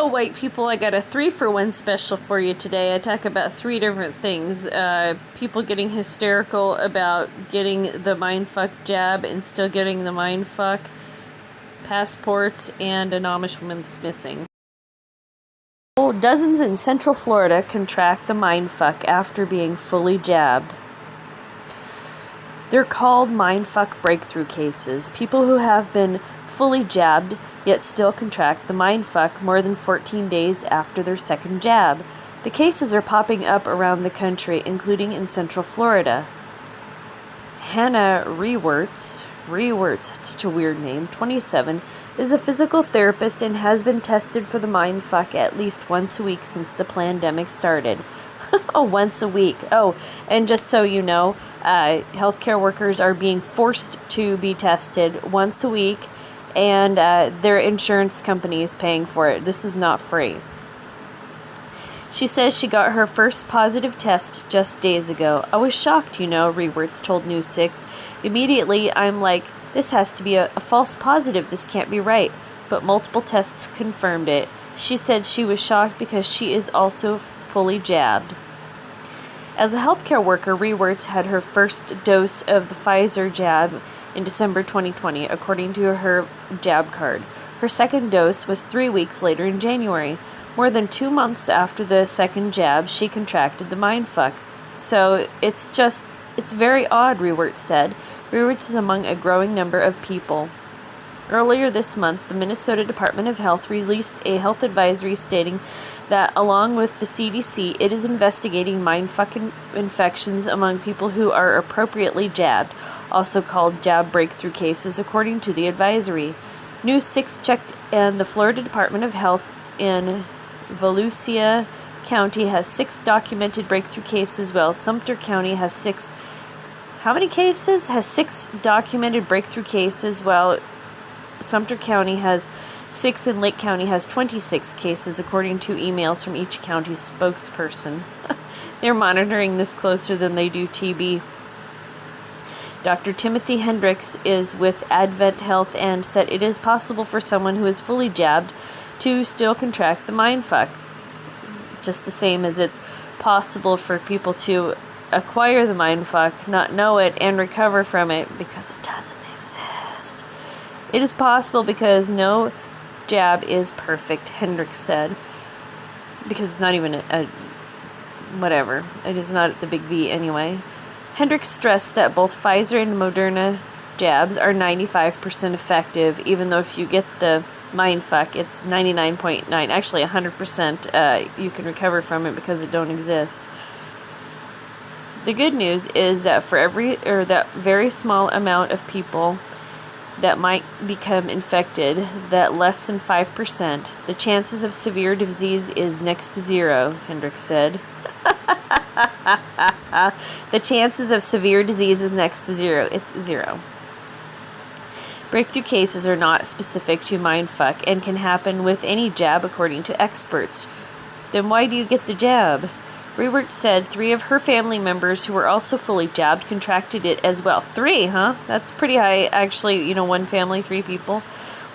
Hello, white people. I got a 3-for-1 special for you today. I talk about 3 different things. People getting hysterical about getting the mindfuck jab and still getting the mindfuck, passports, and an Amish woman that's missing. Dozens in Central Florida contract the mindfuck after being fully jabbed. They're called mindfuck breakthrough cases. People who have been fully jabbed yet still contract the mindfuck more than 14 days after their second jab. The cases are popping up around the country, including in Central Florida. Hannah p0rts, that's such a weird name, 27, is a physical therapist and has been tested for the mindfuck at least once a week since the pandemic started. Oh, once a week. Oh, and just so you know, healthcare workers are being forced to be tested once a week, and their insurance company is paying for it. This is not free. She says she got her first positive test just days ago. I was shocked, p0rts told News 6. Immediately, I'm like, this has to be a false positive. This can't be right. But multiple tests confirmed it. She said she was shocked because she is also fully jabbed. As a healthcare worker, p0rts had her first dose of the Pfizer jab in December 2020, according to her jab card. Her second dose was 3 weeks later in January. More than 2 months after the second jab, she contracted the mindfuck. So it's very odd, p0rts said. p0rts is among a growing number of people. Earlier this month, the Minnesota Department of Health released a health advisory stating that, along with the CDC, it is investigating mindfuck infections among people who are appropriately jabbed, also called jab breakthrough cases, according to the advisory. News 6 checked, and the Florida Department of Health in Volusia County has 6 documented breakthrough cases, while Sumter County has 6. How many cases? Has 6 documented breakthrough cases, while Sumter County has 6 and Lake County has 26 cases, according to emails from each county spokesperson. They're monitoring this closer than they do TB. Dr. Timothy Hendricks is with Advent Health and said it is possible for someone who is fully jabbed to still contract the mindfuck. Just the same as it's possible for people to acquire the mindfuck, not know it, and recover from it because it doesn't exist. It is possible because no jab is perfect, Hendricks said. Because it's not even a whatever. It is not the big V anyway. Hendricks stressed that both Pfizer and Moderna jabs are 95% effective, even though if you get the mindfuck, it's 99.9, actually 100% you can recover from it because it don't exist. The good news is that for that very small amount of people that might become infected, that less than 5%, the chances of severe disease is next to zero, Hendricks said. The chances of severe disease is next to zero. It's zero. Breakthrough cases are not specific to mindfuck and can happen with any jab, according to experts. Then why do you get the jab? p0rts said 3 of her family members who were also fully jabbed contracted it as well. 3, huh? That's pretty high, actually. One family, 3 people.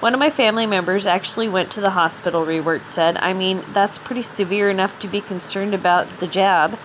One of my family members actually went to the hospital, p0rts said. I mean, that's pretty severe enough to be concerned about the jab.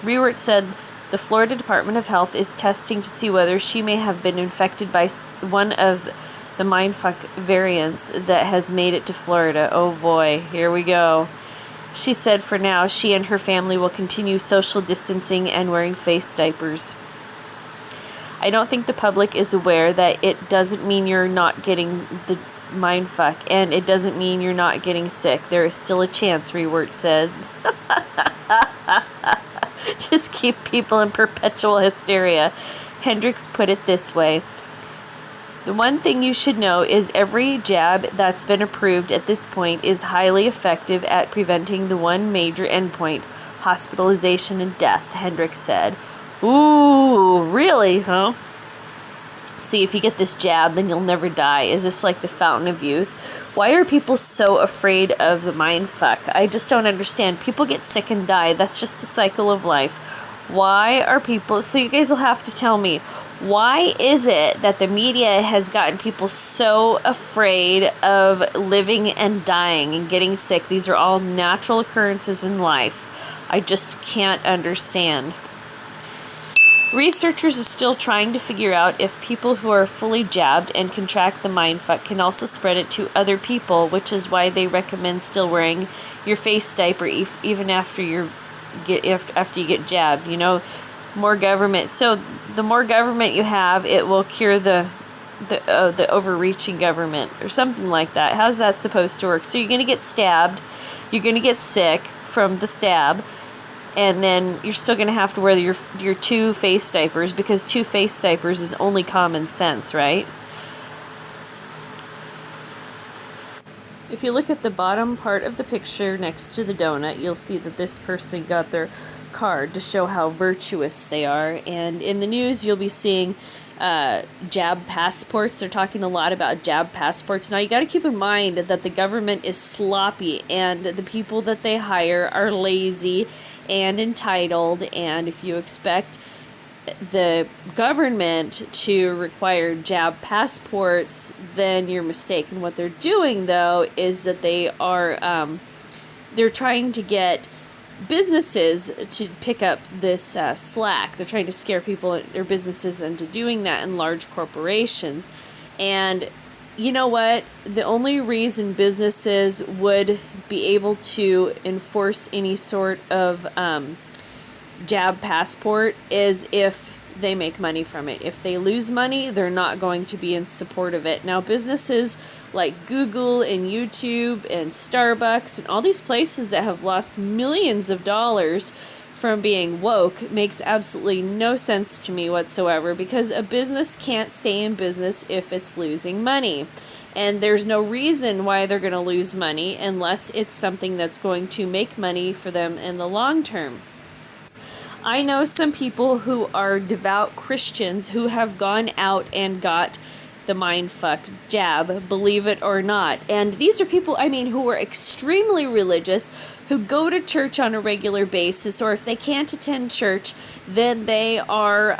p0rts said the Florida Department of Health is testing to see whether she may have been infected by one of the mindfuck variants that has made it to Florida. Oh boy, here we go. She said for now, she and her family will continue social distancing and wearing face diapers. I don't think the public is aware that it doesn't mean you're not getting the mindfuck, and it doesn't mean you're not getting sick. There is still a chance, p0rts said. Just keep people in perpetual hysteria. Hendricks put it this way. The one thing you should know is every jab that's been approved at this point is highly effective at preventing the one major endpoint, hospitalization and death, Hendricks said. Ooh, really, huh? See, if you get this jab, then you'll never die. Is this like the fountain of youth? Why are people so afraid of the mindfuck? I just don't understand. People get sick and die. That's just the cycle of life. Why are people... So you guys will have to tell me, Why is it that the media has gotten people so afraid of living and dying and getting sick? These are all natural occurrences in life. I just can't understand. Researchers are still trying to figure out if people who are fully jabbed and contract the mindfuck can also spread it to other people, which is why they recommend still wearing your face diaper even after you get jabbed. You know, more government. So the more government you have, it will cure the overreaching government or something like that. How's that supposed to work? So you're going to get stabbed, you're going to get sick from the stab, and then you're still going to have to wear your 2 face diapers, because 2 face diapers is only common sense, right? If you look at the bottom part of the picture next to the donut, you'll see that this person got their card to show how virtuous they are. And in the news, you'll be seeing jab passports. They're talking a lot about jab passports. Now, you got to keep in mind that the government is sloppy, and the people that they hire are lazy and entitled. And if you expect the government to require jab passports, then you're mistaken. What they're doing, though, is that they are they're trying to get businesses to pick up this slack. They're trying to scare people or businesses into doing that in large corporations. And you know what? The only reason businesses would be able to enforce any sort of jab passport is if they make money from it. If they lose money, they're not going to be in support of it. Now, businesses like Google and YouTube and Starbucks and all these places that have lost millions of dollars from being woke makes absolutely no sense to me whatsoever, because a business can't stay in business if it's losing money. And there's no reason why they're going to lose money unless it's something that's going to make money for them in the long term. I know some people who are devout Christians who have gone out and got the mindfuck jab, believe it or not. And these are people, I mean, who are extremely religious, who go to church on a regular basis, or if they can't attend church, then they are,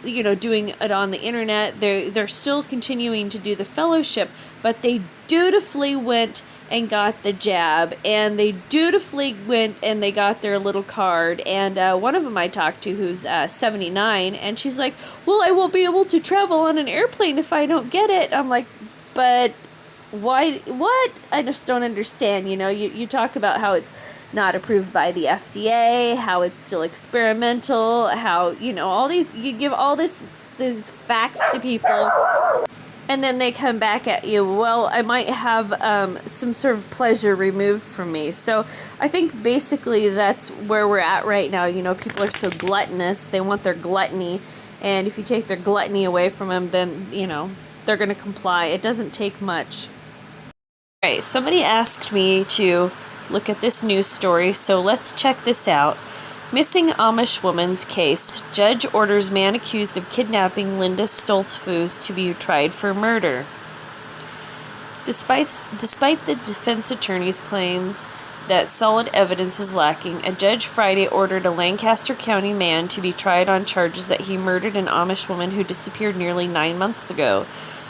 doing it on the internet. They're still continuing to do the fellowship, but they dutifully went and got the jab, and they dutifully went and they got their little card. And one of them I talked to, who's 79, and she's like, well, I won't be able to travel on an airplane if I don't get it. I'm like, but why? What? I just don't understand. You talk about how it's not approved by the FDA, how it's still experimental, how, all these, you give all these facts to people, and then they come back at you, well, I might have some sort of pleasure removed from me. So I think basically that's where we're at right now. People are so gluttonous. They want their gluttony. And if you take their gluttony away from them, then, they're going to comply. It doesn't take much. All right, somebody asked me to look at this news story, so let's check this out. Missing Amish woman's case. Judge orders man accused of kidnapping Linda Stoltzfus to be tried for murder. Despite the defense attorney's claims that solid evidence is lacking, a judge Friday ordered a Lancaster County man to be tried on charges that he murdered an Amish woman who disappeared nearly 9 months ago.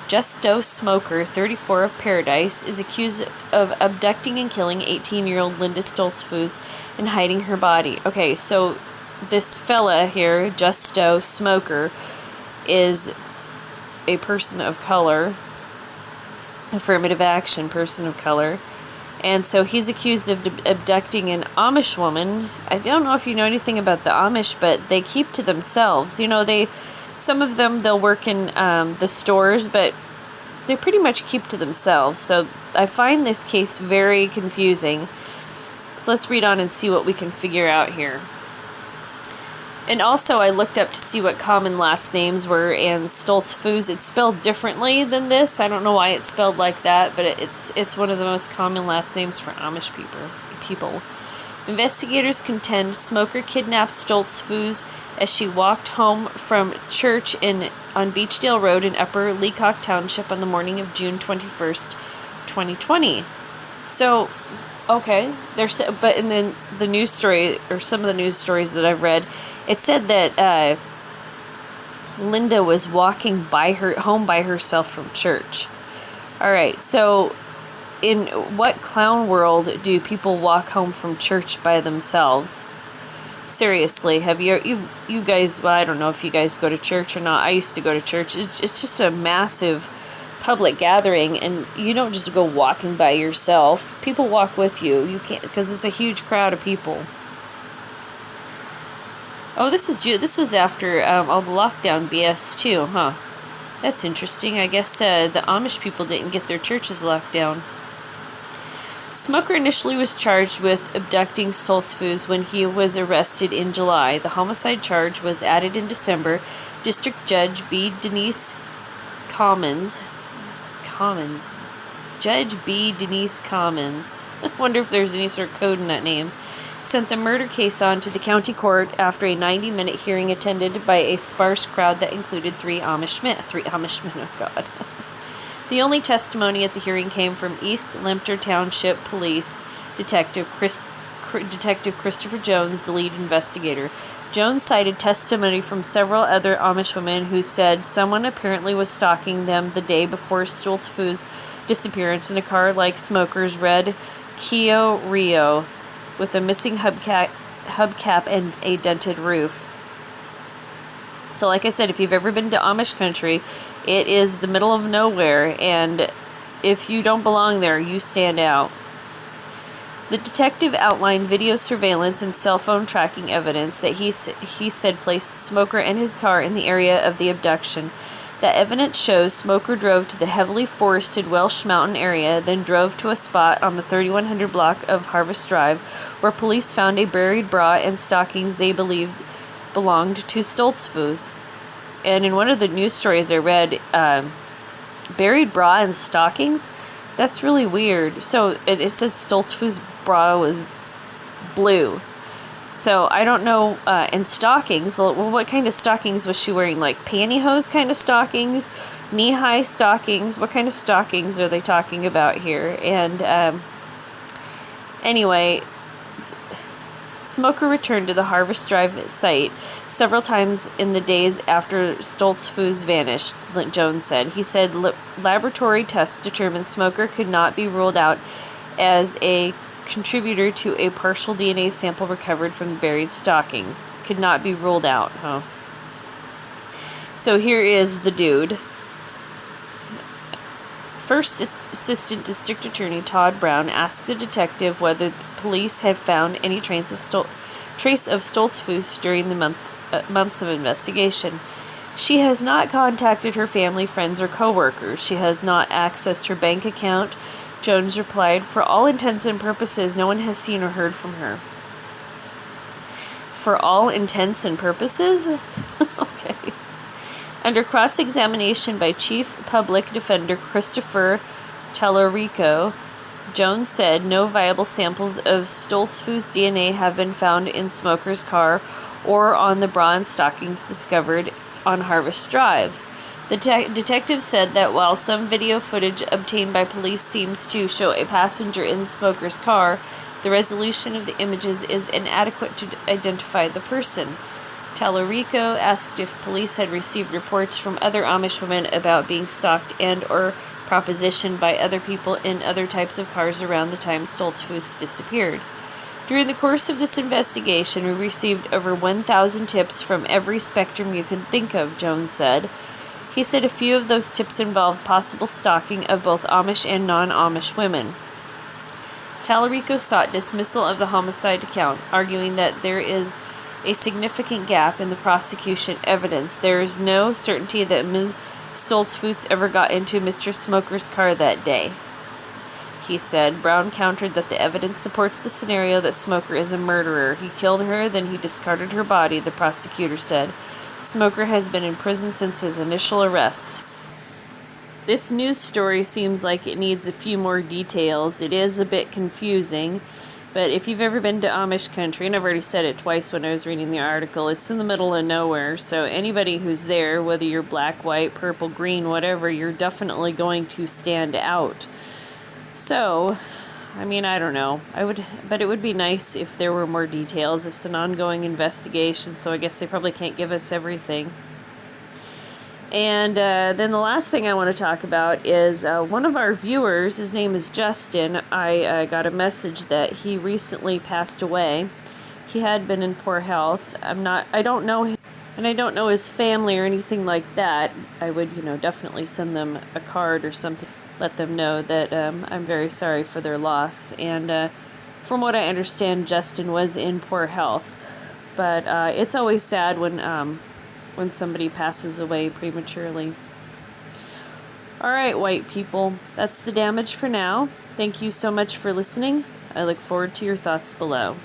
Justo Smoker, 34 of Paradise, is accused of abducting and killing 18-year-old Linda Stoltzfus and hiding her body. Okay, so this fella here, Justo Smoker, is a person of color, affirmative action person of color, and so he's accused of abducting an Amish woman. I don't know if you know anything about the Amish, but they keep to themselves. Some of them, they'll work in the stores, but they pretty much keep to themselves. So I find this case very confusing. So let's read on and see what we can figure out here. And also I looked up to see what common last names were, and Stoltzfus, it's spelled differently than this. I don't know why it's spelled like that, but it's one of the most common last names for Amish people. Investigators contend Smoker kidnapped Stoltzfus as she walked home from church on Beachdale Road in Upper Leacock Township on the morning of June 21st, 2020. So, okay, but in the news story, or some of the news stories that I've read, it said that Linda was walking home by herself from church. All right, so in what clown world do people walk home from church by themselves? Seriously, have you guys, well, I don't know if you guys go to church or not. I used to go to church. It's just a massive public gathering, and you don't just go walking by yourself. People walk with you. You can't, because it's a huge crowd of people. Oh, this was after all the lockdown BS too, huh? That's interesting. I guess the Amish people didn't get their churches locked down. Smoker initially was charged with abducting Stoltzfus when he was arrested in July. The homicide charge was added in December. District Judge B. Denise Commons. Judge B. Denise Commons. I wonder if there's any sort of code in that name. Sent the murder case on to the county court after a 90-minute hearing attended by a sparse crowd that included three Amish men, oh God. The only testimony at the hearing came from East Lempter Township Police Detective Christopher Jones, the lead investigator. Jones cited testimony from several other Amish women who said someone apparently was stalking them the day before Stoltzfus' disappearance in a car like Smoker's red Kia Rio with a missing hubcap and a dented roof. So like I said, if you've ever been to Amish country, it is the middle of nowhere, and if you don't belong there, you stand out. The detective outlined video surveillance and cell phone tracking evidence that he said placed Smoker and his car in the area of the abduction. That evidence shows Smoker drove to the heavily forested Welsh Mountain area, then drove to a spot on the 3100 block of Harvest Drive, where police found a buried bra and stockings they believed belonged to Stoltzfus. And in one of the news stories I read, buried bra and stockings? That's really weird. So it said Stoltzfus' bra was blue. So I don't know, and stockings, well, what kind of stockings was she wearing? Like pantyhose kind of stockings? Knee-high stockings? What kind of stockings are they talking about here? And anyway, Smoker returned to the Harvest Drive site several times in the days after Stoltzfus vanished, Jones said. He said laboratory tests determined Smoker could not be ruled out as a contributor to a partial DNA sample recovered from the buried stockings. Could not be ruled out, huh? So here is the dude. First Assistant District Attorney Todd Brown asked the detective whether the police had found any trace of Stoltzfus during the months of investigation. She has not contacted her family, friends, or co-workers. She has not accessed her bank account, Jones replied. For all intents and purposes, no one has seen or heard from her. For all intents and purposes? Okay. Under cross-examination by Chief Public Defender Christopher Tallarico, Jones said no viable samples of Stoltzfus' DNA have been found in Smoker's car or on the bra and stockings discovered on Harvest Drive. The detective said that while some video footage obtained by police seems to show a passenger in Smoker's car, the resolution of the images is inadequate to identify the person. Tallarico asked if police had received reports from other Amish women about being stalked and or propositioned by other people in other types of cars around the time Stoltzfus disappeared. During the course of this investigation, we received over 1,000 tips from every spectrum you can think of, Jones said. He said a few of those tips involved possible stalking of both Amish and non-Amish women. Tallarico sought dismissal of the homicide account, arguing that there is a significant gap in the prosecution evidence. There is no certainty that Ms. Stoltzfus ever got into Mr. Smoker's car that day, he said. Brown countered that the evidence supports the scenario that Smoker is a murderer. He killed her, then he discarded her body, the prosecutor said. Smoker has been in prison since his initial arrest. This news story seems like it needs a few more details. It is a bit confusing, but if you've ever been to Amish country, and I've already said it twice when I was reading the article, it's in the middle of nowhere, so anybody who's there, whether you're black, white, purple, green, whatever, you're definitely going to stand out. So, I mean, I don't know. But it would be nice if there were more details. It's an ongoing investigation, so I guess they probably can't give us everything. And then the last thing I want to talk about is one of our viewers. His name is Justin. I got a message that he recently passed away. He had been in poor health. I don't know him, and I don't know his family or anything like that. I would, definitely send them a card or something, let them know that I'm very sorry for their loss. And from what I understand, Justin was in poor health. But it's always sad when somebody passes away prematurely. All right, white people, that's the damage for now. Thank you so much for listening. I look forward to your thoughts below.